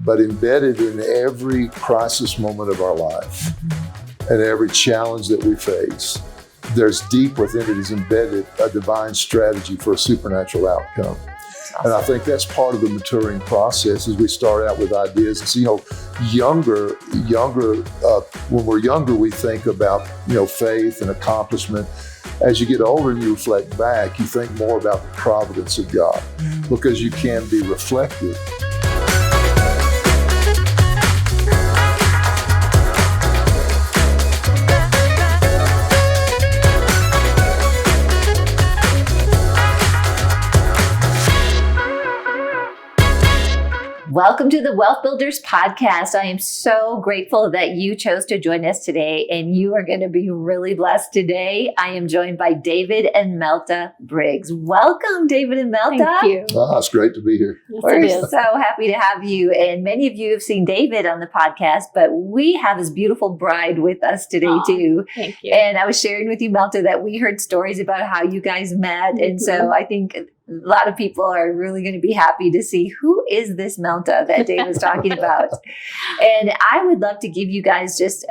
but embedded in every crisis moment of our life and every challenge that we face, there's deep within it is embedded a divine strategy for a supernatural outcome. Awesome. And I think that's part of the maturing process as we start out with ideas. And so, when we're younger, we think about, faith and accomplishment. As you get older and you reflect back, you think more about the providence of God because you can be reflective. Welcome to the WealthBuilders Podcast. I am so grateful that you chose to join us today, and you are going to be really blessed today. I am joined by David and Melta Briggs. Welcome, David and Melta. Thank you. It's great to be here. Yes, We're so happy to have you. And many of you have seen David on the podcast, but we have his beautiful bride with us today too. Thank you. And I was sharing with you, Melta, that we heard stories about how you guys met. And so I think a lot of people are really going to be happy to see who is this Melta that Dave was talking about. And I would love to give you guys just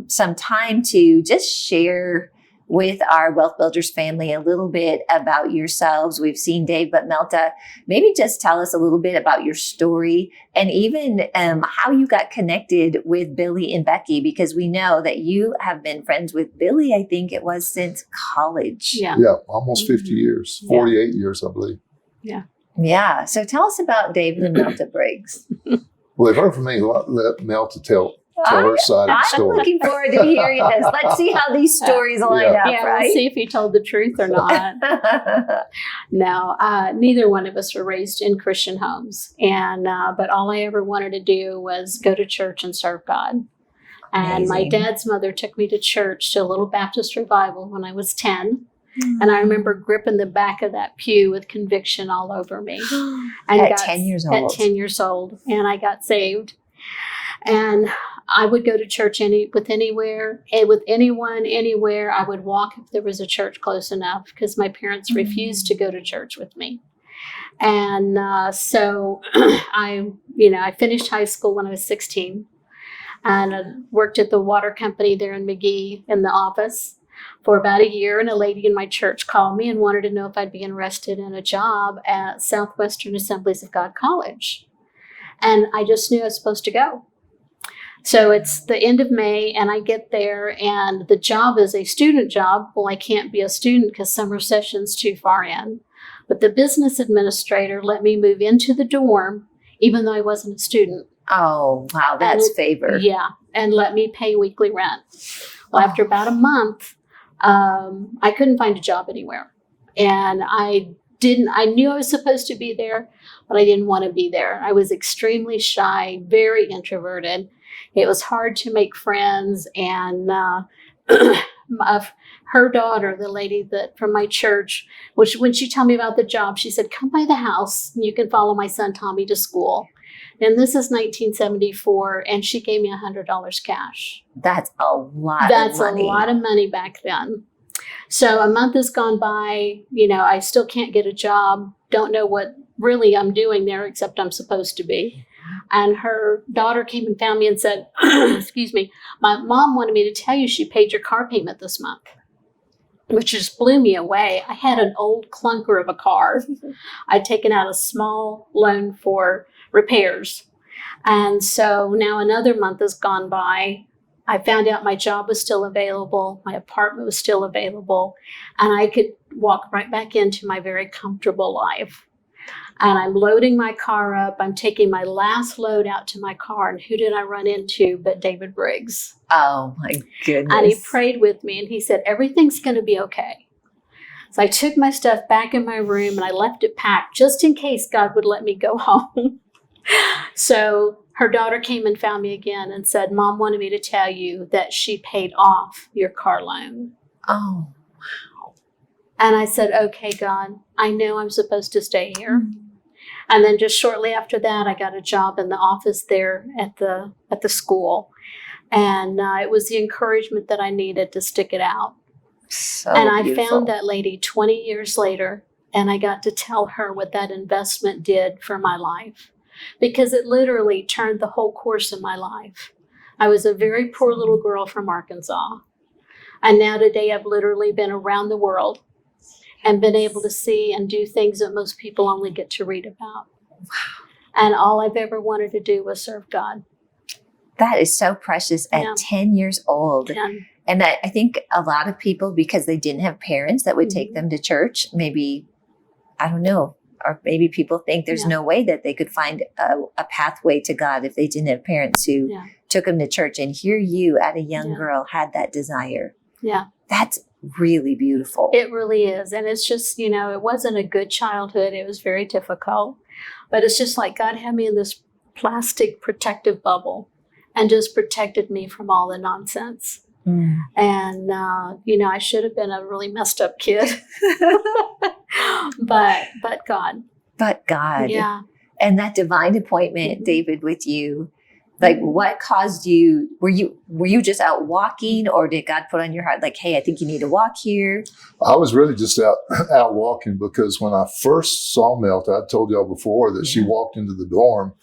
some time to just share with our Wealth Builders family a little bit about yourselves. We've seen Dave, but Melta, maybe just tell us a little bit about your story and even how you got connected with Billy and Becky, because we know that you have been friends with Billy, I think it was since college. Yeah, almost 50 years, 48 years, I believe. Yeah. So tell us about David and Melta Briggs. Well, they've heard from me. Let Melta tell her side of the story. I'm looking forward to hearing this. Let's see how these stories line up, right? We'll see if he told the truth or not. No, neither one of us were raised in Christian homes. And but all I ever wanted to do was go to church and serve God. And my dad's mother took me to church, to a little Baptist revival when I was 10. And I remember gripping the back of that pew with conviction all over me. And At 10 years old. At 10 years old. And I got saved. And I would go to church with anyone, anywhere. I would walk if there was a church close enough because my parents refused to go to church with me. And so I finished high school when I was 16 and I worked at the water company there in McGee in the office for about a year. And a lady in my church called me and wanted to know if I'd be interested in a job at Southwestern Assemblies of God College. And I just knew I was supposed to go. So it's the end of May and I get there and the job is a student job. Well, I can't be a student because summer session's too far in. But the business administrator let me move into the dorm even though I wasn't a student. Oh, wow. That's favor. Yeah. And let me pay weekly rent. Well, after about a month, I couldn't find a job anywhere. And I knew I was supposed to be there, but I didn't want to be there. I was extremely shy, very introverted. It was hard to make friends. And her daughter, the lady that from my church, which when she told me about the job, she said, come by the house and you can follow my son Tommy to school. And this is 1974, and she gave me $100 cash. That's a lot of money. That's a lot of money back then. So a month has gone by. I still can't get a job. Don't know what really I'm doing there, except I'm supposed to be. And her daughter came and found me and said, excuse me, my mom wanted me to tell you she paid your car payment this month, which just blew me away. I had an old clunker of a car. I'd taken out a small loan for repairs. And so now another month has gone by. I found out my job was still available. My apartment was still available. And I could walk right back into my very comfortable life. And I'm loading my car up. I'm taking my last load out to my car. And who did I run into but David Briggs? Oh, my goodness. And he prayed with me and he said, everything's going to be okay. So I took my stuff back in my room and I left it packed just in case God would let me go home. So her daughter came and found me again and said, Mom wanted me to tell you that she paid off your car loan. Oh, wow. And I said, okay, God, I know I'm supposed to stay here. Mm-hmm. And then just shortly after that, I got a job in the office there at the school. And it was the encouragement that I needed to stick it out. So and beautiful. I found that lady 20 years later, and I got to tell her what that investment did for my life. because it literally turned the whole course of my life. I was a very poor little girl from Arkansas. And now today I've literally been around the world and been able to see and do things that most people only get to read about. And all I've ever wanted to do was serve God. That is so precious at 10 years old. Yeah. And I think a lot of people, because they didn't have parents that would take them to church, maybe, I don't know, or maybe people think there's no way that they could find a pathway to God if they didn't have parents who took them to church. And here you, at a young girl, had that desire. Yeah. That's really beautiful. It really is. And it's just, it wasn't a good childhood. It was very difficult. But it's just like God had me in this plastic protective bubble and just protected me from all the nonsense. And, I should have been a really messed up kid. but God. But God. Yeah. And that divine appointment, David, with you, like what caused you, were you just out walking, or did God put on your heart, like, hey, I think you need to walk here? I was really just out walking, because when I first saw Melta, I told y'all before that she walked into the dorm.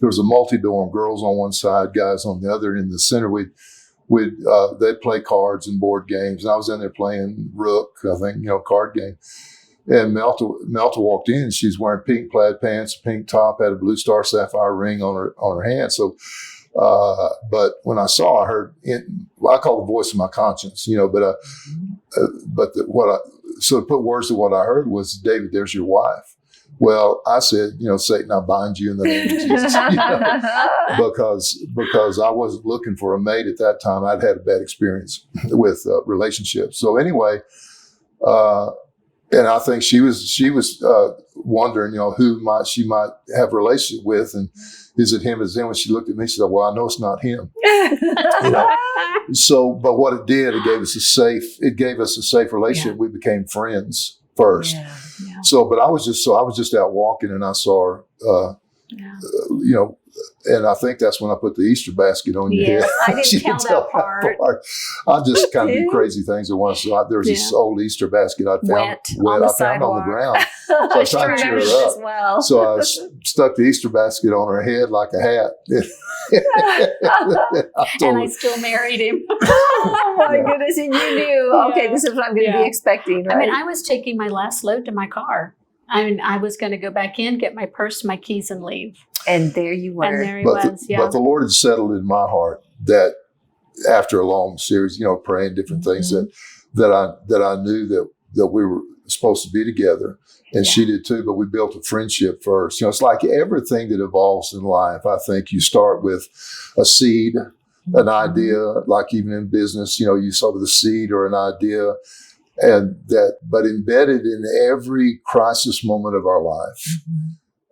There was a multi-dorm, girls on one side, guys on the other. And in the center, they'd play cards and board games. And I was in there playing Rook, I think, card game. And Melta walked in. She's wearing pink plaid pants, pink top, had a blue star sapphire ring on her hand. So, but when I saw, I heard, I call the voice of my conscience, so to put words to what I heard was, David, there's your wife. Well, I said, Satan, I bind you in the name of Jesus, because I wasn't looking for a mate at that time. I'd had a bad experience with relationships. So anyway, and I think she was wondering, who she might have a relationship with, and is it him? Is it him? When she looked at me, she said, "Well, I know it's not him." So, but what it did, it gave us a safe relationship. Yeah. We became friends first. Yeah. Yeah. So, but I was just out walking, and I saw her, and I think that's when I put the Easter basket on your head. I didn't count that part. I just kind of do crazy things at once. So there was this old Easter basket I found on the ground. So I was trying to cheer her up. Well. So I stuck the Easter basket on her head like a hat. And I still married him. Oh my goodness. And you knew, okay, this is what I'm going to be expecting, right? I mean, I was taking my last load to my car. I was going to go back in, get my purse, my keys, and leave. And there you were. And there he was. But the Lord had settled in my heart that after a long series, praying different things, that I knew that we were supposed to be together, and she did too. But we built a friendship first. It's like everything that evolves in life. I think you start with a seed, an idea, like even in business, you start with a seed or an idea. But embedded in every crisis moment of our life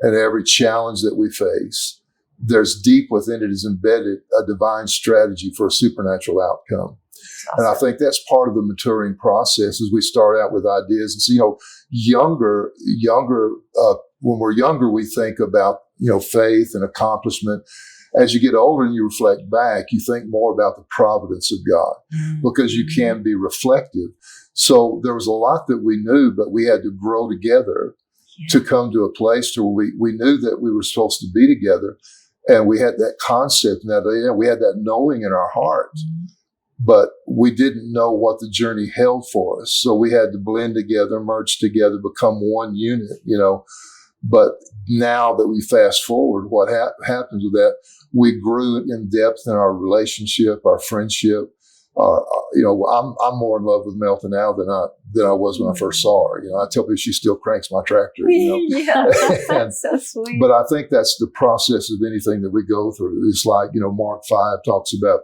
and every challenge that we face, there's deep within it is embedded a divine strategy for a supernatural outcome. Awesome. And I think that's part of the maturing process as we start out with ideas. And so, when we're younger, we think about, faith and accomplishment. As you get older and you reflect back, you think more about the providence of God because you can be reflective. So there was a lot that we knew, but we had to grow together to come to a place to where we knew that we were supposed to be together. And we had that concept and that idea. We had that knowing in our heart, but we didn't know what the journey held for us. So we had to blend together, merge together, become one unit, But now that we fast forward, what happens with that? We grew in depth in our relationship, our friendship. I'm more in love with Melta now than I was when I first saw her. I tell people she still cranks my tractor. Yeah, that's so sweet. But I think that's the process of anything that we go through. It's like, Mark 5 talks about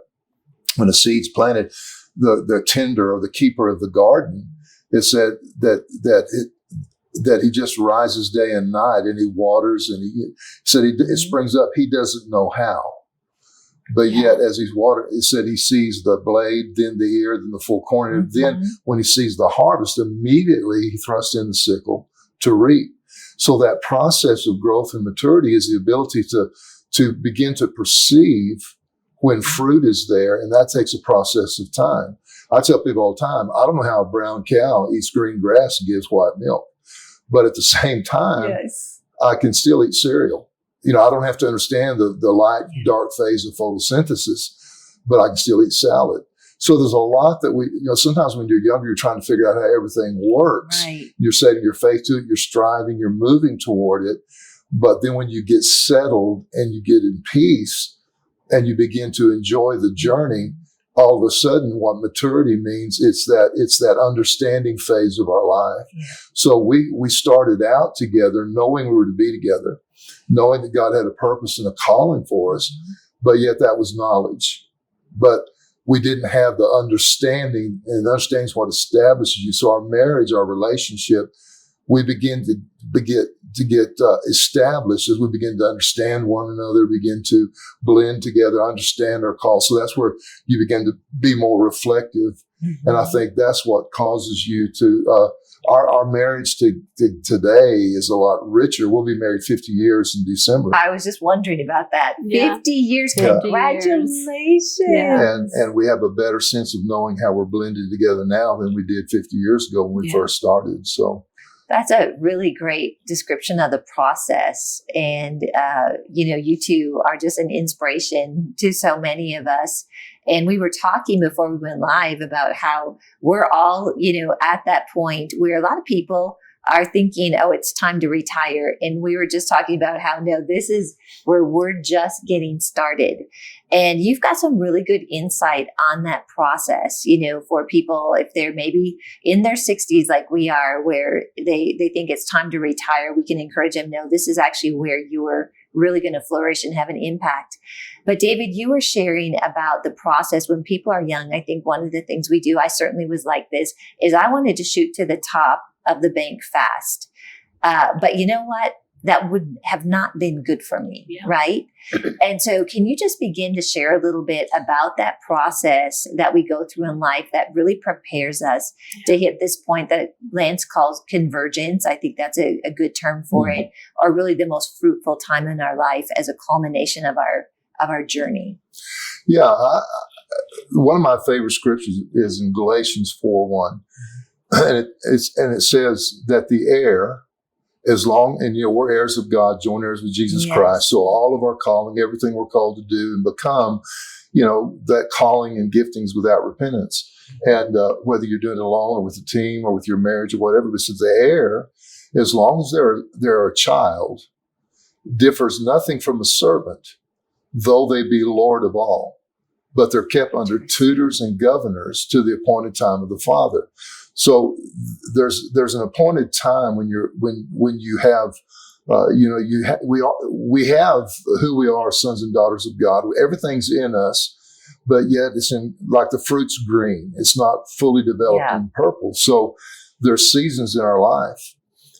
when a seed's planted, the tender or the keeper of the garden, it said that he just rises day and night and he waters and he said it springs up. He doesn't know how. But yet, as he's watering, it said he sees the blade, then the ear, then the full corn. And then when he sees the harvest, immediately he thrusts in the sickle to reap. So that process of growth and maturity is the ability to begin to perceive when fruit is there. And that takes a process of time. I tell people all the time, I don't know how a brown cow eats green grass and gives white milk. But at the same time, I can still eat cereal. I don't have to understand the light, dark phase of photosynthesis, but I can still eat salad. So there's a lot that sometimes when you're younger, you're trying to figure out how everything works. Right. You're setting your faith to it, you're striving, you're moving toward it. But then when you get settled and you get in peace and you begin to enjoy the journey, all of a sudden what maturity means, it's that understanding phase of our life. Yeah. So we started out together knowing we were to be together, knowing that God had a purpose and a calling for us, but yet that was knowledge. But we didn't have the understanding, and understanding is what establishes you. So our marriage, our relationship, we begin to get established as we begin to understand one another, begin to blend together, understand our call. So that's where you begin to be more reflective. Mm-hmm. And I think that's what causes you to, our marriage to today is a lot richer. We'll be married 50 years in December. I was just wondering about that. Yeah. 50 years. Yeah. Congratulations. Yeah. And we have a better sense of knowing how we're blended together now than we did 50 years ago when we first started. So that's a really great description of the process. And, you two are just an inspiration to so many of us. And we were talking before we went live about how we're all, at that point where a lot of people are thinking, oh, it's time to retire. And we were just talking about how, no, this is where we're just getting started. And you've got some really good insight on that process, for people, if they're maybe in their 60s like we are, where they think it's time to retire, we can encourage them, no, this is actually where you're really going to flourish and have an impact. But David, you were sharing about the process when people are young. I think one of the things we do, I certainly was like this, is I wanted to shoot to the top of the bank fast. But you know what? That would have not been good for me, right? And so can you just begin to share a little bit about that process that we go through in life that really prepares us to hit this point that Lance calls convergence? I think that's a good term for it, or really the most fruitful time in our life as a culmination of our journey. Yeah, one of my favorite scriptures is in Galatians 4:1. And it says that the heir, as long, and we're heirs of God, joint heirs with Jesus Christ. So all of our calling, everything we're called to do and become, that calling and giftings without repentance. And whether you're doing it alone or with a team or with your marriage or whatever, but since the heir, as long as they're a child, differs nothing from a servant, though they be Lord of all. But they're kept under tutors and governors to the appointed time of the Father. So there's an appointed time when you have we have who we are, sons and daughters of God. Everything's in us, but yet it's in, like the fruit's green. It's not fully developed in purple. So there's seasons in our life.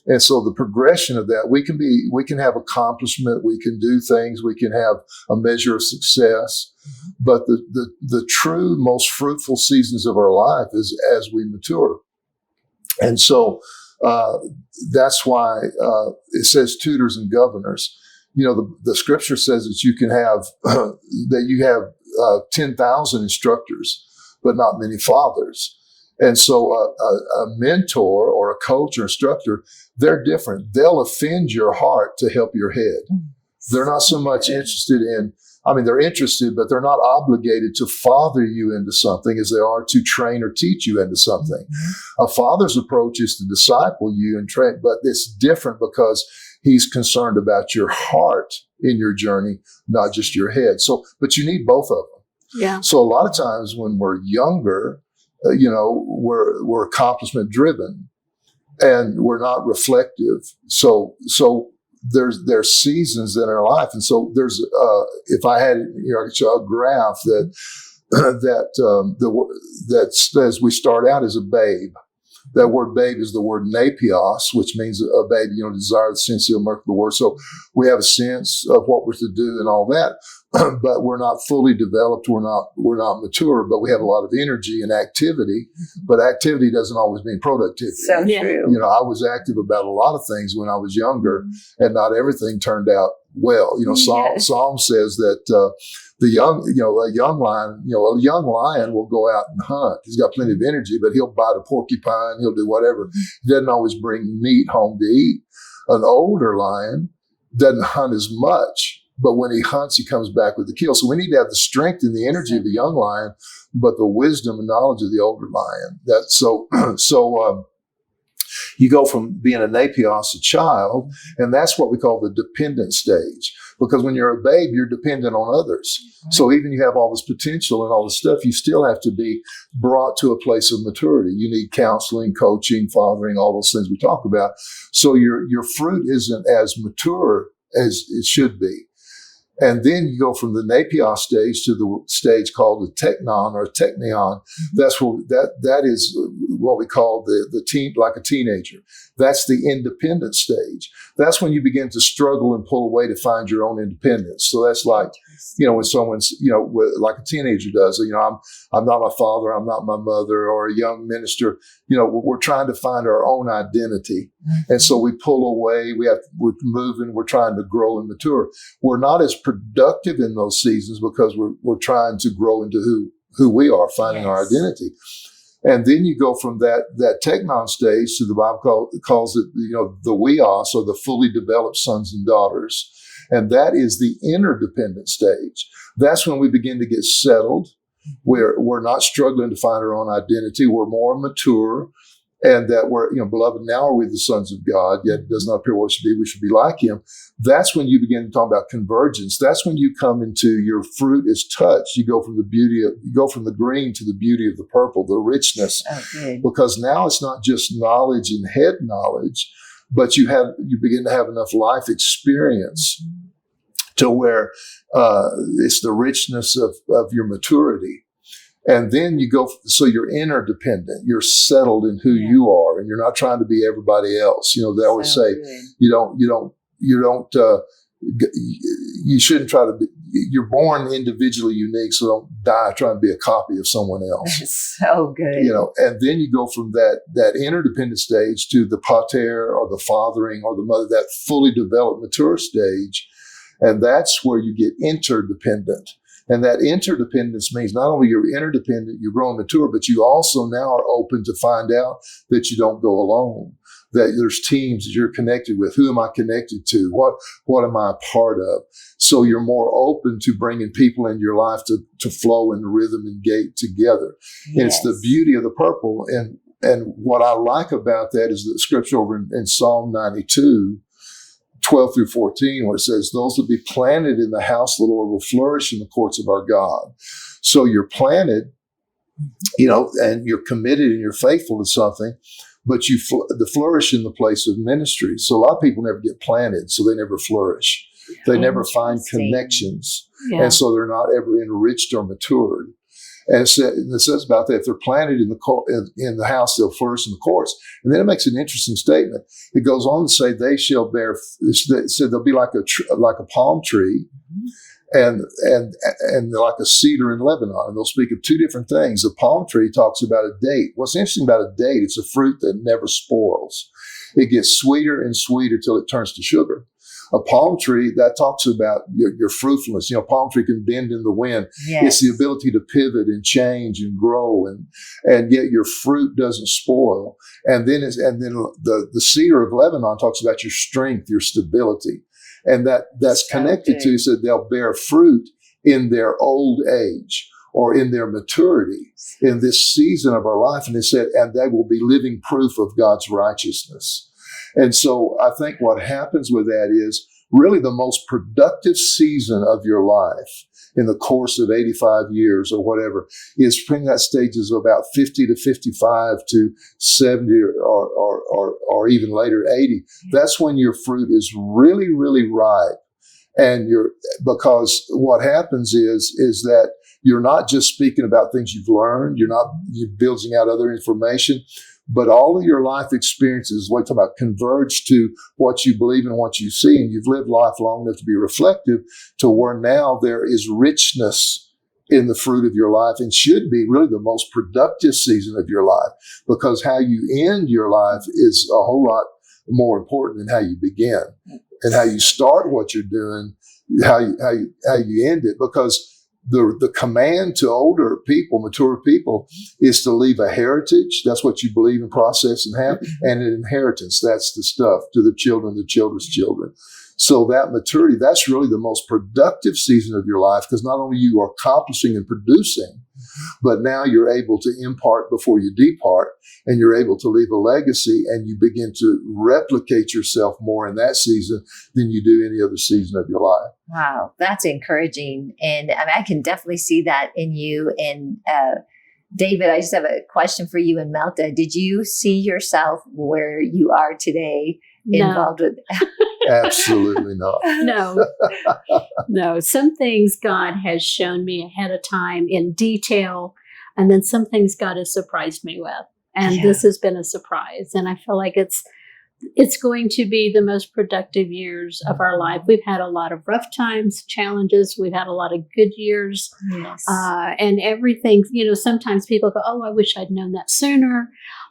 And so the progression of that, we can have accomplishment, we can do things, we can have a measure of success, but the true, most fruitful seasons of our life is as we mature. And so that's why it says tutors and governors. The scripture says that you can have, 10,000 instructors, but not many fathers. And so a mentor or a coach or instructor, they're different. They'll offend your heart to help your head. They're not so much interested in, they're interested, but they're not obligated to father you into something as they are to train or teach you into something. A father's approach is to disciple you and train, but it's different because he's concerned about your heart in your journey, not just your head. So, but you need both of them. Yeah. So a lot of times when we're younger, we're accomplishment driven and we're not reflective. So there's seasons in our life. And so there's, if I had, I could show a graph that says we start out as a babe. That word babe is the word napios, which means a baby, desire, the sensual murk of the word. So we have a sense of what we're to do and all that, but we're not fully developed. We're not mature, but we have a lot of energy and activity, but activity doesn't always mean productivity. So true. I was active about a lot of things when I was younger and not everything turned out well. Psalm says that, a young lion will go out and hunt. He's got plenty of energy, but he'll bite a porcupine. He'll do whatever. He doesn't always bring meat home to eat. An older lion, doesn't hunt as much, but when he hunts, he comes back with the kill. So we need to have the strength and the energy of the young lion, but the wisdom and knowledge of the older lion. You go from being a napios, a child, and that's what we call the dependent stage. Because when you're a babe, you're dependent on others. Right. So even you have all this potential and all this stuff, you still have to be brought to a place of maturity. You need counseling, coaching, fathering, all those things we talk about. So your fruit isn't as mature as it should be. And then you go from the napios stage to the stage called the teknon or teknion. That's what that is what we call the teen, like a teenager. That's the independent stage. That's when you begin to struggle and pull away to find your own independence. So that's like, when someone's, like a teenager does, I'm not my father, I'm not my mother, or a young minister, we're trying to find our own identity. And so we pull away, we're moving, we're trying to grow and mature. We're not as productive in those seasons because we're trying to grow into who we are, finding our identity. And then you go from that teknon stage to the Bible calls it, the weos, or the fully developed sons and daughters. And that is the interdependent stage. That's when we begin to get settled. We're not struggling to find our own identity. We're more mature. And that we're, beloved, now are we the sons of God, yet it does not appear what we should be like him. That's when you begin to talk about convergence. That's when you come into your fruit is touched. You go from the green to the beauty of the purple, the richness. Okay. Because now it's not just knowledge and head knowledge, but you begin to have enough life experience to where it's the richness of your maturity. And then you go, so you're interdependent. You're settled in who you are, and you're not trying to be everybody else. They always say, you shouldn't try to be, you're born individually unique, so don't die trying to be a copy of someone else. That's so good. And then you go from that interdependent stage to the pater, or the fathering, or the mother, that fully developed, mature stage. And that's where you get interdependent. And that interdependence means not only you're interdependent, you're growing mature, but you also now are open to find out that you don't go alone, that there's teams that you're connected with. Who am I connected to? What am I a part of? So you're more open to bringing people in your life to flow in rhythm and gait together. Yes. And it's the beauty of the purple. And what I like about that is the scripture over in Psalm 92, 12 through 14, where it says, those that be planted in the house of the Lord will flourish in the courts of our God. So you're planted, and you're committed and you're faithful to something, but you flourish in the place of ministry. So a lot of people never get planted, so they never flourish. They never find connections. Yeah. And so they're not ever enriched or matured. And it says about that, if they're planted in the house, they'll flourish in the courts. And then it makes an interesting statement. It goes on to say, they shall bear, it said they'll be like a palm tree, and like a cedar in Lebanon. And they'll speak of two different things. The palm tree talks about a date. What's interesting about a date, it's a fruit that never spoils. It gets sweeter and sweeter till it turns to sugar. A palm tree, that talks about your fruitfulness. Palm tree can bend in the wind. Yes. It's the ability to pivot and change and grow, and yet your fruit doesn't spoil. And then the cedar of Lebanon talks about your strength, your stability. And that's connected to, so they'll bear fruit in their old age or in their maturity in this season of our life. And it said, and they will be living proof of God's righteousness. And so I think what happens with that is really the most productive season of your life in the course of 85 years or whatever is between that stages of about 50 to 55 to 70 or even later 80. That's when your fruit is really, really ripe. And because what happens is that you're not just speaking about things you've learned. You're building out other information. But all of your life experiences, what we talk about, converge to what you believe and what you see. And you've lived life long enough to be reflective to where now there is richness in the fruit of your life, and should be really the most productive season of your life, because how you end your life is a whole lot more important than how you begin, and how you start what you're doing, how you end it. Because the command to older people, mature people, is to leave a heritage. That's what you believe in, process, and have, and an inheritance. That's the stuff to the children, the children's children. So that maturity, that's really the most productive season of your life, because not only you are accomplishing and producing, but now you're able to impart before you depart, and you're able to leave a legacy, and you begin to replicate yourself more in that season than you do any other season of your life. Wow, that's encouraging. And I mean, I can definitely see that in you. And David, I just have a question for you and Melta. Did you see yourself where you are today involved with? Absolutely not. No. Some things God has shown me ahead of time in detail, and then some things God has surprised me with. And this has been a surprise. And I feel like it's going to be the most productive years of our life. We've had a lot of rough times, challenges. We've had a lot of good years. Yes. And everything, sometimes people go, oh, I wish I'd known that sooner.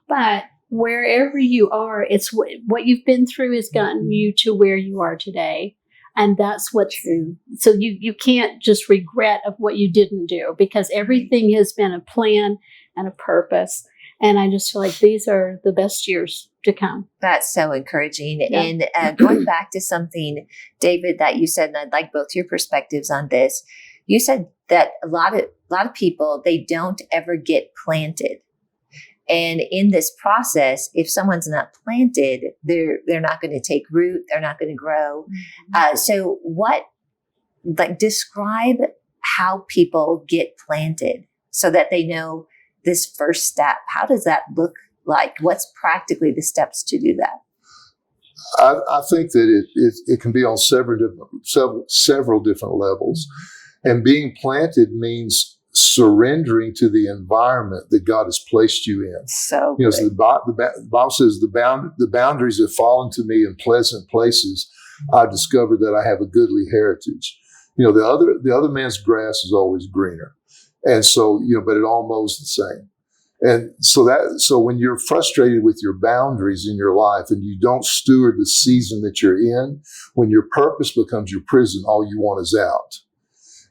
But wherever you are, it's what you've been through has gotten you to where you are today. And that's what's true. So you can't just regret of what you didn't do, because everything has been a plan and a purpose. And I just feel like these are the best years to come. That's so encouraging. Yeah. And going back to something, David, that you said, and I'd like both your perspectives on this. You said that a lot of people, they don't ever get planted. And in this process, if someone's not planted, they're not going to take root. They're not going to grow. So describe how people get planted so that they know this first step. How does that look like? What's practically the steps to do that? I think that it can be on several different levels. And being planted means surrendering to the environment that God has placed you in. So so the Bible says the boundaries have fallen to me in pleasant places. I discovered that I have a goodly heritage. The other man's grass is always greener. And so, but it all mows the same. And so when you're frustrated with your boundaries in your life and you don't steward the season that you're in, when your purpose becomes your prison, all you want is out.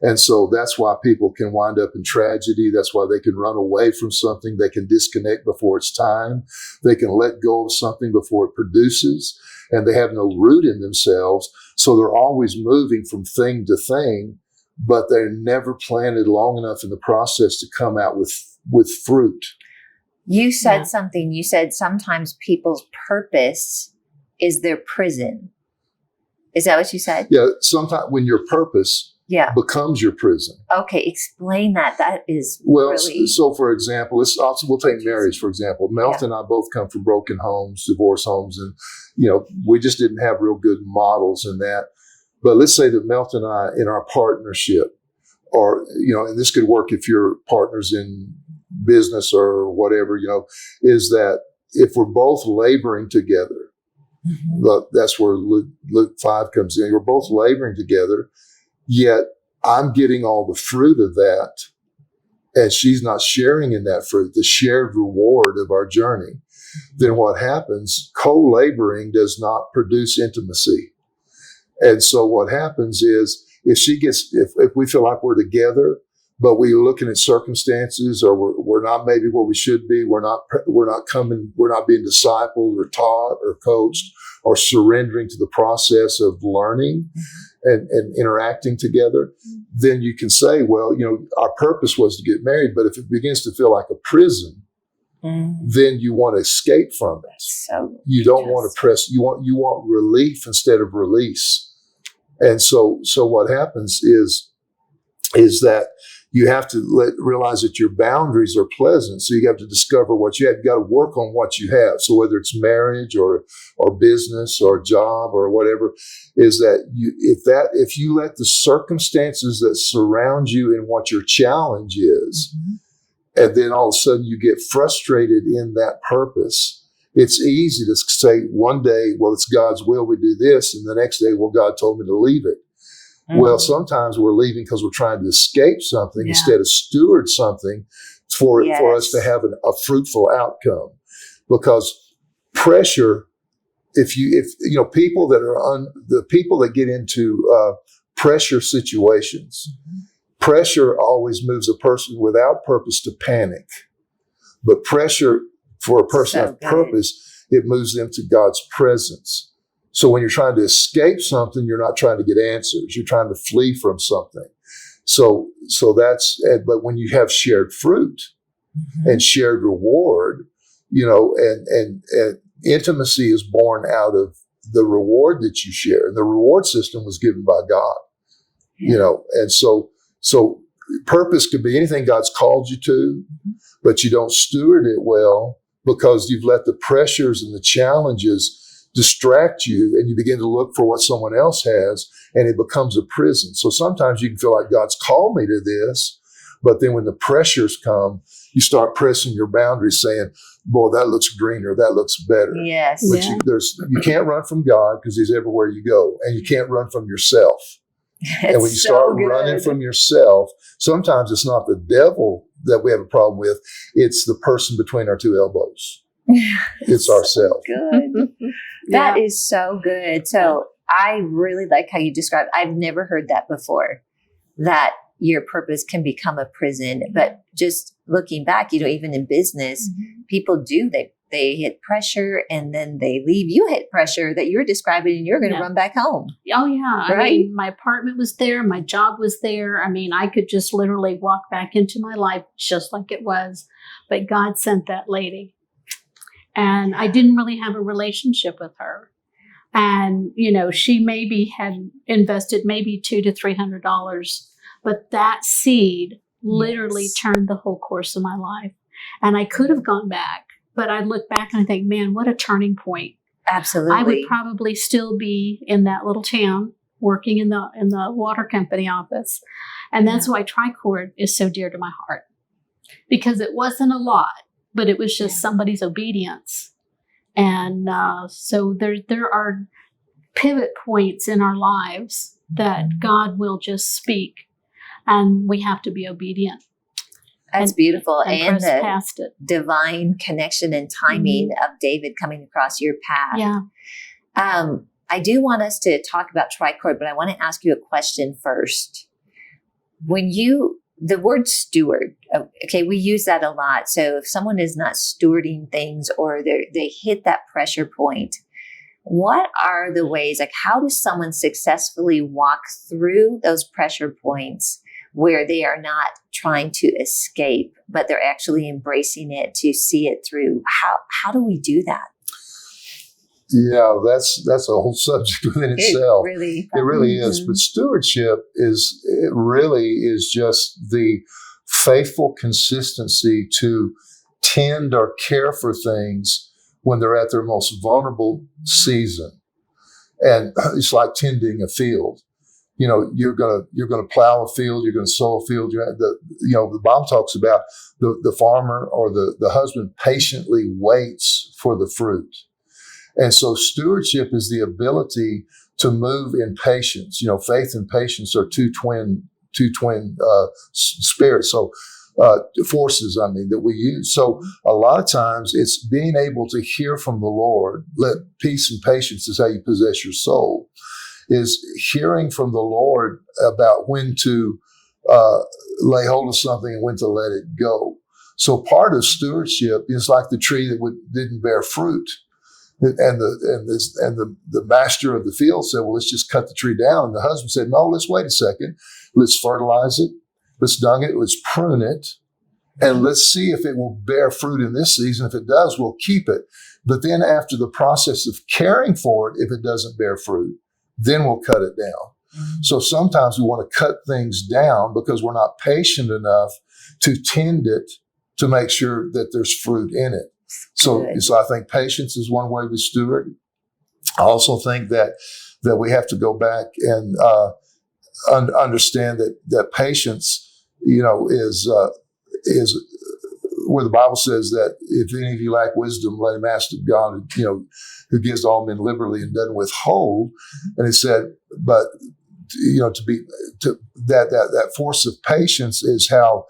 And so that's why people can wind up in tragedy. That's why they can run away from something. They can disconnect before it's time. They can let go of something before it produces, and they have no root in themselves. So they're always moving from thing to thing, but they're never planted long enough in the process to come out with fruit. You said something. You said sometimes people's purpose is their prison. Is that what you said? Yeah. Sometimes when your purpose becomes your prison. Okay. Explain that. That is really... So for example, we'll take marriage, for example. Melta and I both come from broken homes, divorce homes, and, we just didn't have real good models in that. But let's say that Melta and I, in our partnership, or, and this could work if you're partners in business or whatever, is that if we're both laboring together, that's where Luke 5 comes in. We're both laboring together, yet I'm getting all the fruit of that, and she's not sharing in that fruit, the shared reward of our journey. Then what happens? Co-laboring does not produce intimacy. And so what happens is if we feel like we're together, but we're looking at circumstances, or we're not maybe where we should be, we're not being discipled or taught or coached or surrendering to the process of learning and interacting together, then you can say, well, our purpose was to get married, but if it begins to feel like a prison, then you want to escape from it. So you don't want to press, you want relief instead of release. And so what happens is that you have to realize that your boundaries are pleasant. So you have to discover what you have. You got to work on what you have. So whether it's marriage or business or job or whatever, is that if you let the circumstances that surround you and what your challenge is, and then all of a sudden you get frustrated in that purpose, it's easy to say one day, well, it's God's will we do this, and the next day, well, God told me to leave it. Well, sometimes we're leaving because we're trying to escape something instead of steward something for us to have a fruitful outcome. Because pressure, if people that get into pressure situations, pressure always moves a person without purpose to panic. But pressure for a person of purpose, it moves them to God's presence. So when you're trying to escape something, you're not trying to get answers. You're trying to flee from something. So but when you have shared fruit and shared reward, and intimacy is born out of the reward that you share. And the reward system was given by God, and so purpose could be anything God's called you to, but you don't steward it well because you've let the pressures and the challenges distract you, and you begin to look for what someone else has, and it becomes a prison. So sometimes you can feel like God's called me to this, but then when the pressures come, you start pressing your boundaries saying, boy, that looks greener, that looks better. Yes. But you can't run from God because he's everywhere you go, and you can't run from yourself. And when you start running from yourself, sometimes it's not the devil that we have a problem with, it's the person between our two elbows. It's ourselves. Good. That is so good. So I really like how you describe, I've never heard that before, that your purpose can become a prison. But just looking back, even in business, people do, they hit pressure and then they leave. You hit pressure that you're describing and you're going to run back home. Oh, yeah. Right? I mean, my apartment was there. My job was there. I mean, I could just literally walk back into my life just like it was. But God sent that lady. And I didn't really have a relationship with her. And, she maybe had invested maybe $200 to $300. But that seed literally turned the whole course of my life. And I could have gone back. But I look back and I think, man, what a turning point. Absolutely. I would probably still be in that little town working in the water company office. And that's why Tricord is so dear to my heart. Because it wasn't a lot, but it was just somebody's obedience. And so there are pivot points in our lives that God will just speak. And we have to be obedient. That's beautiful. And the past it. Divine connection and timing of David coming across your path. Yeah. I do want us to talk about Tricord, but I want to ask you a question first. The word steward, okay, we use that a lot. So if someone is not stewarding things or they hit that pressure point, what are the ways, like how does someone successfully walk through those pressure points where they are not trying to escape, but they're actually embracing it to see it through? How do we do that? Yeah, that's a whole subject within itself. It really is. But stewardship really is just the faithful consistency to tend or care for things when they're at their most vulnerable season. And it's like tending a field. You're gonna plow a field, you're gonna sow a field. The Bible talks about the farmer or the husband patiently waits for the fruit. And so stewardship is the ability to move in patience. Faith and patience are two twin spirits. So forces, that we use. So a lot of times it's being able to hear from the Lord. Let peace and patience is how you possess your soul. Is hearing from the Lord about when to lay hold of something and when to let it go. So part of stewardship is like the tree that didn't bear fruit. And the master of the field said, well, let's just cut the tree down. And the husband said, no, let's wait a second. Let's fertilize it. Let's dung it. Let's prune it. And let's see if it will bear fruit in this season. If it does, we'll keep it. But then after the process of caring for it, if it doesn't bear fruit, then we'll cut it down. So sometimes we want to cut things down because we're not patient enough to tend it to make sure that there's fruit in it. So I think patience is one way we steward. I also think that we have to go back and understand that patience, is where the Bible says that if any of you lack wisdom, let him ask of God, who gives all men liberally and doesn't withhold. And it said, but that force of patience is how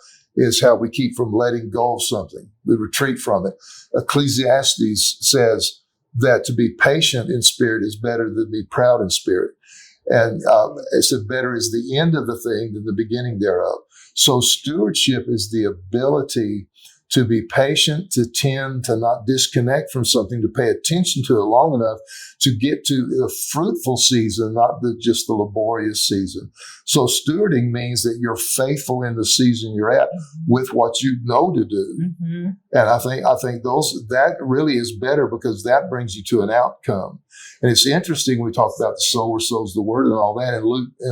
we keep from letting go of something. We retreat from it. Ecclesiastes says that to be patient in spirit is better than to be proud in spirit. And it said better is the end of the thing than the beginning thereof. So stewardship is the ability to be patient, to tend, to not disconnect from something, to pay attention to it long enough to get to the fruitful season, not just the laborious season. So stewarding means that you're faithful in the season you're at with what you know to do. Mm-hmm. And I think that really is better because that brings you to an outcome. And it's interesting, we talk about the sower sows the word and all that. In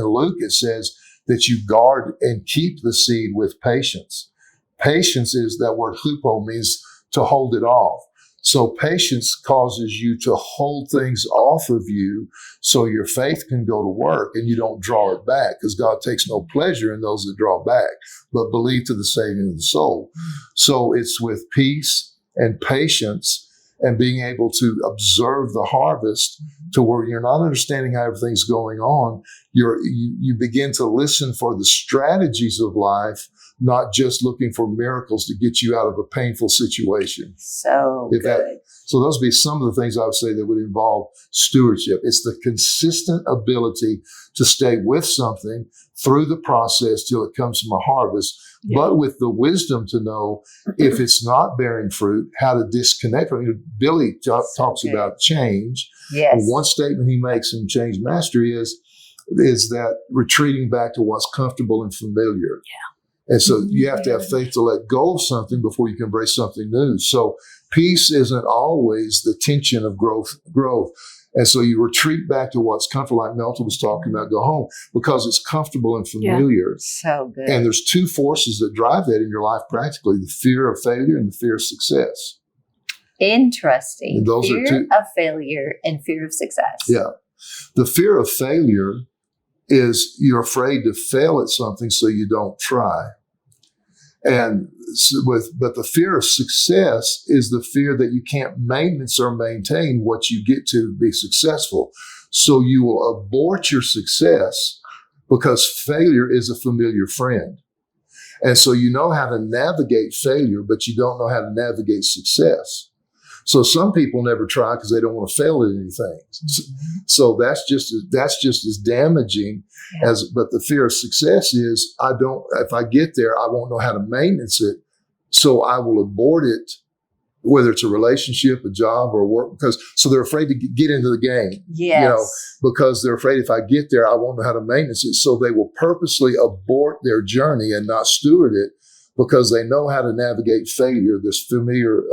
Luke, it says that you guard and keep the seed with patience. Patience is that word hupo, means to hold it off. So patience causes you to hold things off of you so your faith can go to work and you don't draw it back, because God takes no pleasure in those that draw back, but believe to the saving of the soul. So it's with peace and patience and being able to observe the harvest to where you're not understanding how everything's going on. You begin to listen for the strategies of life, not just looking for miracles to get you out of a painful situation. So good. So those would be some of the things I would say that would involve stewardship. It's the consistent ability to stay with something through the process till it comes from a harvest, but with the wisdom to know if it's not bearing fruit, how to disconnect from it. Billy talks about change. Yes. And one statement he makes in Change Mastery is that retreating back to what's comfortable and familiar. Yeah. And so you have to have faith to let go of something before you can embrace something new. So peace isn't always the tension of growth. And so you retreat back to what's comfortable, like Melta was talking about, go home, because it's comfortable and familiar. So good. And there's two forces that drive that in your life practically, the fear of failure and the fear of success. Interesting. And those fear are two of failure and fear of success. Yeah. The fear of failure is you're afraid to fail at something, so you don't try. But the fear of success is the fear that you can't maintenance or maintain what you get to be successful. So you will abort your success because failure is a familiar friend. And so you know how to navigate failure, but you don't know how to navigate success. So some people never try because they don't want to fail at anything. So that's just as damaging but the fear of success is if I get there, I won't know how to maintenance it. So I will abort it, whether it's a relationship, a job, or work, so they're afraid to get into the game. Yes. Because they're afraid if I get there, I won't know how to maintenance it. So they will purposely abort their journey and not steward it, because they know how to navigate failure. There's familiar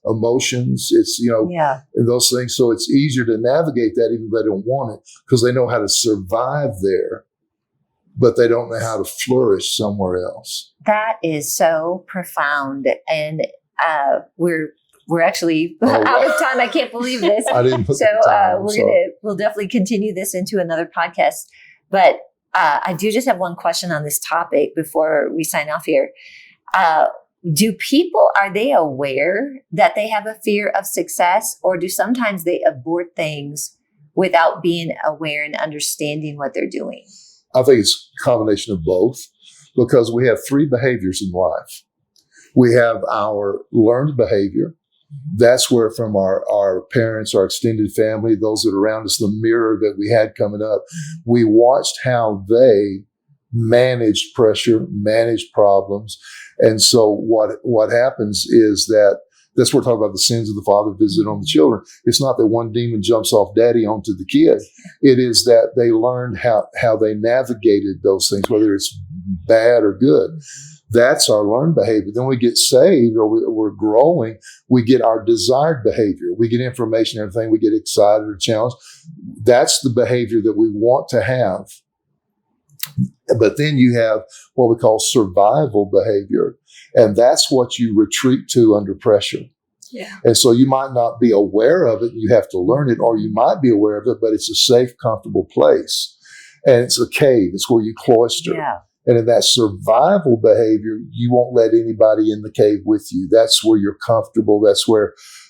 emotions. It's, and those things. So it's easier to navigate that even if they don't want it, because they know how to survive there, but they don't know how to flourish somewhere else. That is so profound. And we're actually out of time. I can't believe this. I didn't put the time. We'll definitely continue this into another podcast. But I do just have one question on this topic before we sign off here. Do people, are they aware that they have a fear of success, or do sometimes they abort things without being aware and understanding what they're doing? I think it's a combination of both, because we have three behaviors in life. We have our learned behavior. That's where from our parents, our extended family, those that are around us, the mirror that we had coming up, we watched how they managed pressure, managed problems. And so what happens is that's where we're talking about the sins of the father visited on the children. It's not that one demon jumps off daddy onto the kid. It is that they learned how they navigated those things, whether it's bad or good. That's our learned behavior. Then we get saved, or we're growing. We get our desired behavior. We get information, everything. We get excited or challenged. That's the behavior that we want to have. But then you have what we call survival behavior. And that's what you retreat to under pressure. Yeah. And so you might not be aware of it. You have to learn it, or you might be aware of it, but it's a safe, comfortable place. And it's a cave. It's where you cloister. Yeah. And in that survival behavior, you won't let anybody in the cave with you. That's where you're comfortable.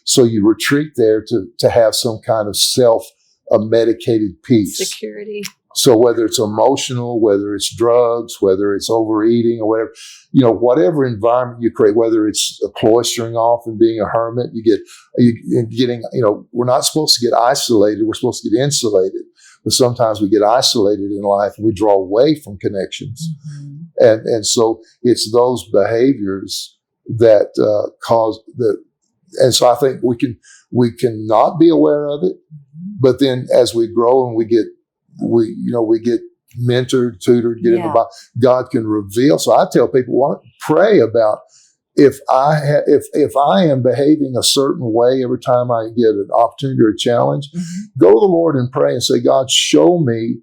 So you retreat there to have some kind of self-medicated peace. Security. So whether it's emotional, whether it's drugs, whether it's overeating or whatever, whatever environment you create, whether it's cloistering off and being a hermit, we're not supposed to get isolated. We're supposed to get insulated. But sometimes we get isolated in life and we draw away from connections. Mm-hmm. And so it's those behaviors that cause that. And so I think we can not be aware of it, but then as we grow and we get mentored, tutored, get in the Bible, God can reveal. So I tell people, pray about if I am behaving a certain way every time I get an opportunity or a challenge, go to the Lord and pray and say, God, show me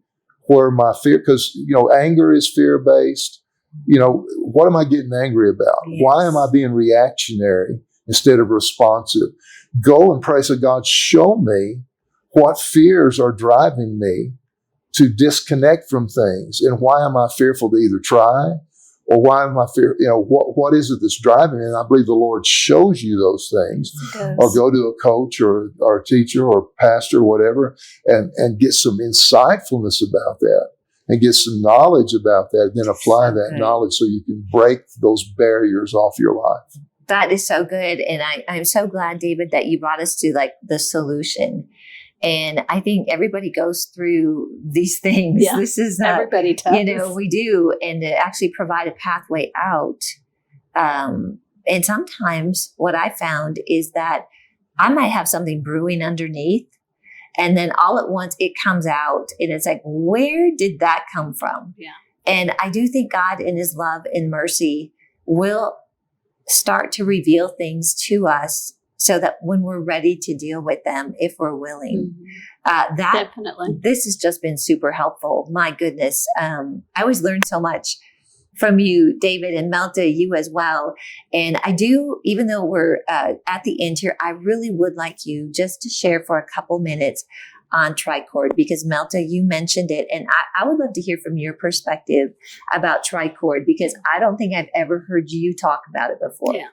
where my fear, because, anger is fear-based. What am I getting angry about? Yes. Why am I being reactionary instead of responsive? Go and pray. So God, show me what fears are driving me to disconnect from things. And why am I fearful to either try, or why am I fear? What is it that's driving me? And I believe the Lord shows you those things. Or go to a coach or a teacher or pastor or whatever and get some insightfulness about that and get some knowledge about that, and then apply that knowledge so you can break those barriers off your life. That is so good. And I'm so glad, David, that you brought us to the solution. And I think everybody goes through these things. Yeah, this is everybody does. We do. And to actually provide a pathway out. And sometimes what I found is that I might have something brewing underneath, and then all at once it comes out, and it's like, where did that come from? Yeah. And I do think God in his love and mercy will start to reveal things to us so that when we're ready to deal with them, if we're willing, definitely. This has just been super helpful. My goodness. I always learn so much from you, David, and Melta, you as well. And I do, even though we're at the end here, I really would like you just to share for a couple minutes on Tricord, because Melta, you mentioned it, and I would love to hear from your perspective about Tricord, because I don't think I've ever heard you talk about it before. Yeah.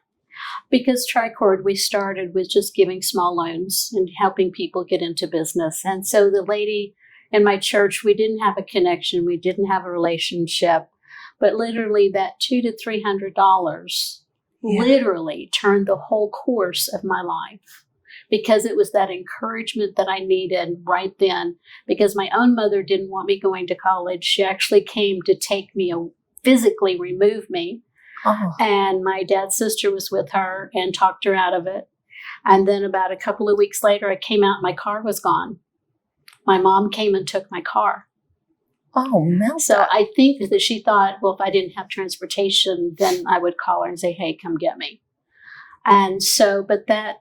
Because Tricord, we started with just giving small loans and helping people get into business. And so the lady in my church, we didn't have a connection. We didn't have a relationship. But literally that $200 to $300 literally turned the whole course of my life, because it was that encouragement that I needed right then. Because my own mother didn't want me going to college. She actually came to take me, physically remove me. Oh. And my dad's sister was with her and talked her out of it. And then about a couple of weeks later, I came out and my car was gone. My mom came and took my car. Oh, Melta. So I think that she thought, well, if I didn't have transportation, then I would call her and say, hey, come get me. And so, but that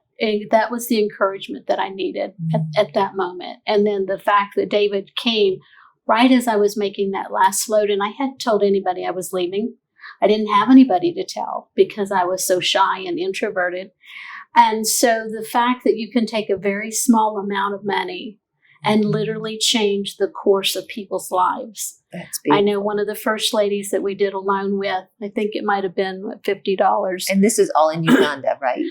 was the encouragement that I needed at that moment. And then the fact that David came right as I was making that last load, and I hadn't told anybody I was leaving. I didn't have anybody to tell because I was so shy and introverted. And so the fact that you can take a very small amount of money and literally change the course of people's lives. That's big. I know one of the first ladies that we did a loan with, I think it might have been $50. And this is all in Uganda, right?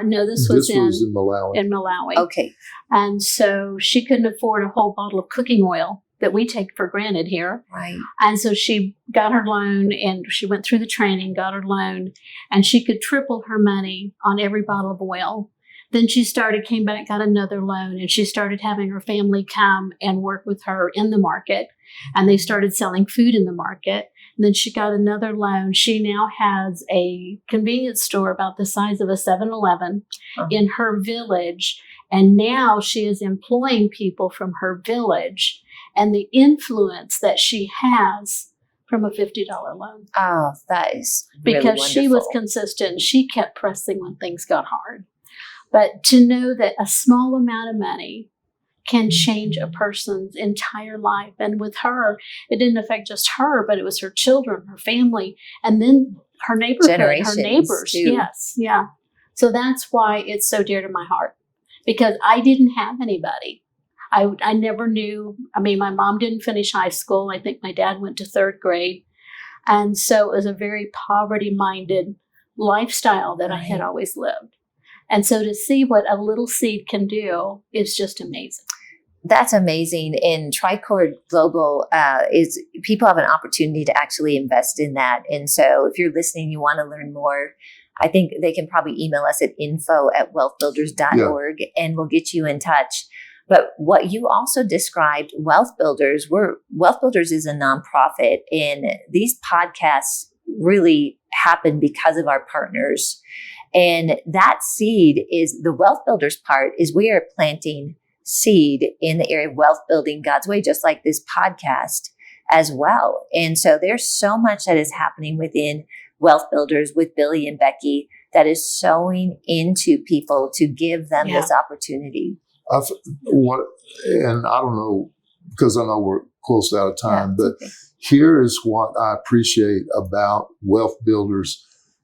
No, this was in Malawi. In Malawi. Okay. And so she couldn't afford a whole bottle of cooking oil that we take for granted here. Right. And so she got her loan, and she went through the training, got her loan, and she could triple her money on every bottle of oil. Then she came back, got another loan, and she started having her family come and work with her in the market. And they started selling food in the market. And then she got another loan. She now has a convenience store about the size of a 7-Eleven in her village. And now she is employing people from her village, and the influence that she has from a $50 loan. Oh, that is really because wonderful. She was consistent. She kept pressing when things got hard. But to know that a small amount of money can change a person's entire life. And with her, it didn't affect just her, but it was her children, her family, and then her neighborhood, her neighbors. Too. Yes, yeah. So that's why it's so dear to my heart, because I didn't have anybody. I never knew. I mean, my mom didn't finish high school. I think my dad went to 3rd grade. And so it was a very poverty-minded lifestyle that I had always lived. And so to see what a little seed can do is just amazing. That's amazing. And Tricord Global is people have an opportunity to actually invest in that. And so if you're listening, you want to learn more, I think they can probably email us at info@wealthbuilders.org and we'll get you in touch. But what you also described, WealthBuilders is a nonprofit, and these podcasts really happen because of our partners. And that seed is the Wealth Builders part is we are planting seed in the area of wealth building God's way, just like this podcast as well. And so there's so much that is happening within Wealth Builders with Billy and Becky that is sowing into people to give them this opportunity. And I don't know, because I know we're close out of time, but here is what I appreciate about Wealth Builders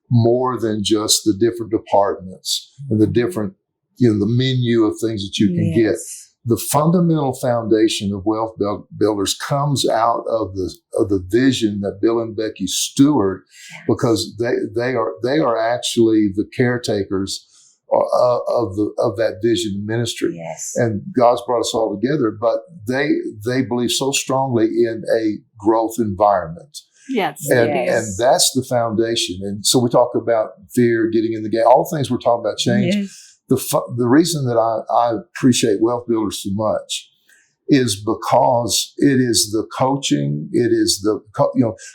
more than just the different departments and the different, the menu of things that you can get. The fundamental foundation of Wealth Builders comes out of the vision that Bill and Becky steward, because they are actually the caretakers of that vision ministry. Yes. And God's brought us all together, but they believe so strongly in a growth environment. Yes. And that's the foundation. And so we talk about fear, getting in the game, all the things we're talking about change. Yes. The reason that I appreciate Wealth Builders so much is because it is the coaching. It is the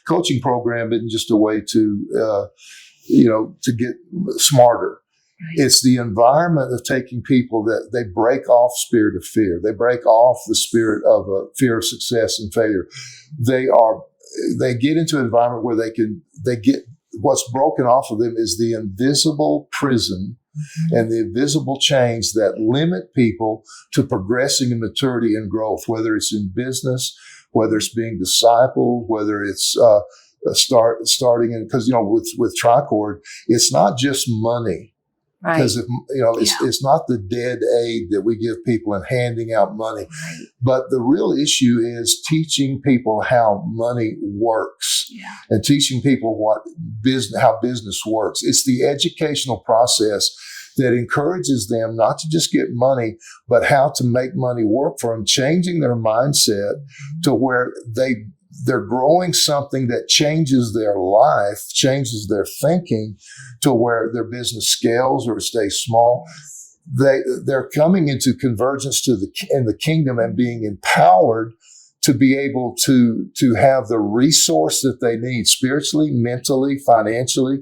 coaching program isn't just a way to get smarter. Right. It's the environment of taking people that they break off spirit of fear. They break off the spirit of fear of success and failure. They get into an environment where they get what's broken off of them is the invisible prison and the invisible chains that limit people to progressing in maturity and growth, whether it's in business, whether it's being discipled, whether it's starting in, because with Tricord, it's not just money. Right. Because it's not the dead aid that we give people and handing out money, right. But the real issue is teaching people how money works and teaching people how business works. It's the educational process that encourages them not to just get money, but how to make money work for them, changing their mindset to where they're growing something that changes their life, changes their thinking to where their business scales or stays small. They're coming into convergence in the kingdom and being empowered to be able to have the resource that they need spiritually, mentally, financially,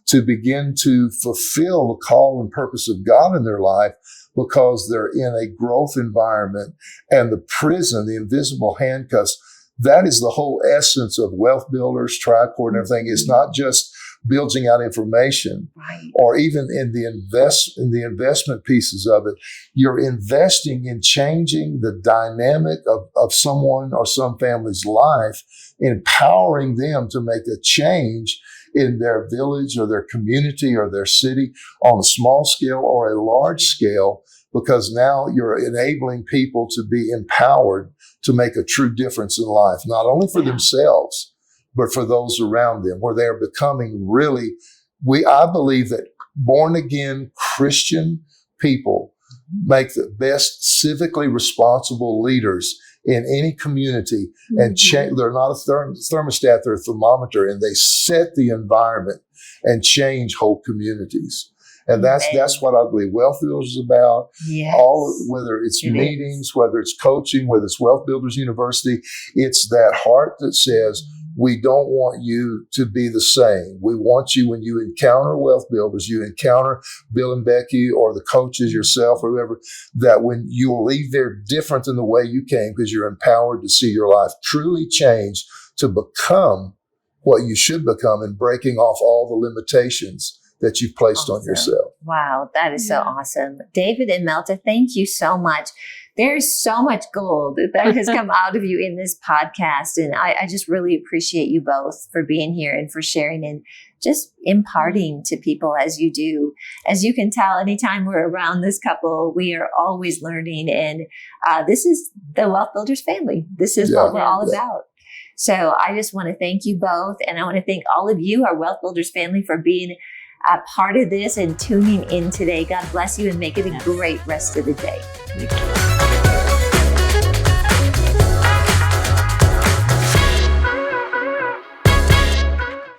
to begin to fulfill the call and purpose of God in their life, because they're in a growth environment, and the prison, the invisible handcuffs. That is the whole essence of Wealth Builders, Tricord, and everything. It's not just building out information, right. Or even in the investment pieces of it. You're investing in changing the dynamic of someone or some family's life, empowering them to make a change in their village or their community or their city on a small scale or a large scale, because now you're enabling people to be empowered to make a true difference in life, not only for themselves, but for those around them, where they're becoming really, I believe that born again Christian people make the best civically responsible leaders in any community, and they're not a thermostat, they're a thermometer, and they set the environment and change whole communities. And that's what I believe Wealth Builders is about. Yes. Whether it's meetings, whether it's coaching, whether it's Wealth Builders University, it's that heart that says, we don't want you to be the same. We want you, when you encounter Wealth Builders, you encounter Bill and Becky or the coaches, yourself or whoever, that when you will leave there different than the way you came, because you're empowered to see your life truly change to become what you should become, and breaking off all the limitations that you've placed on yourself. Wow, that is so awesome. David and Melta, thank you so much. There's so much gold that has come out of you in this podcast. And I just really appreciate you both for being here and for sharing and just imparting to people as you do. As you can tell, anytime we're around this couple, we are always learning. And this is the Wealth Builders family. This is what we're all about. So I just want to thank you both. And I want to thank all of you, our Wealth Builders family, for being a part of this and tuning in today. God bless you and make it a great rest of the day.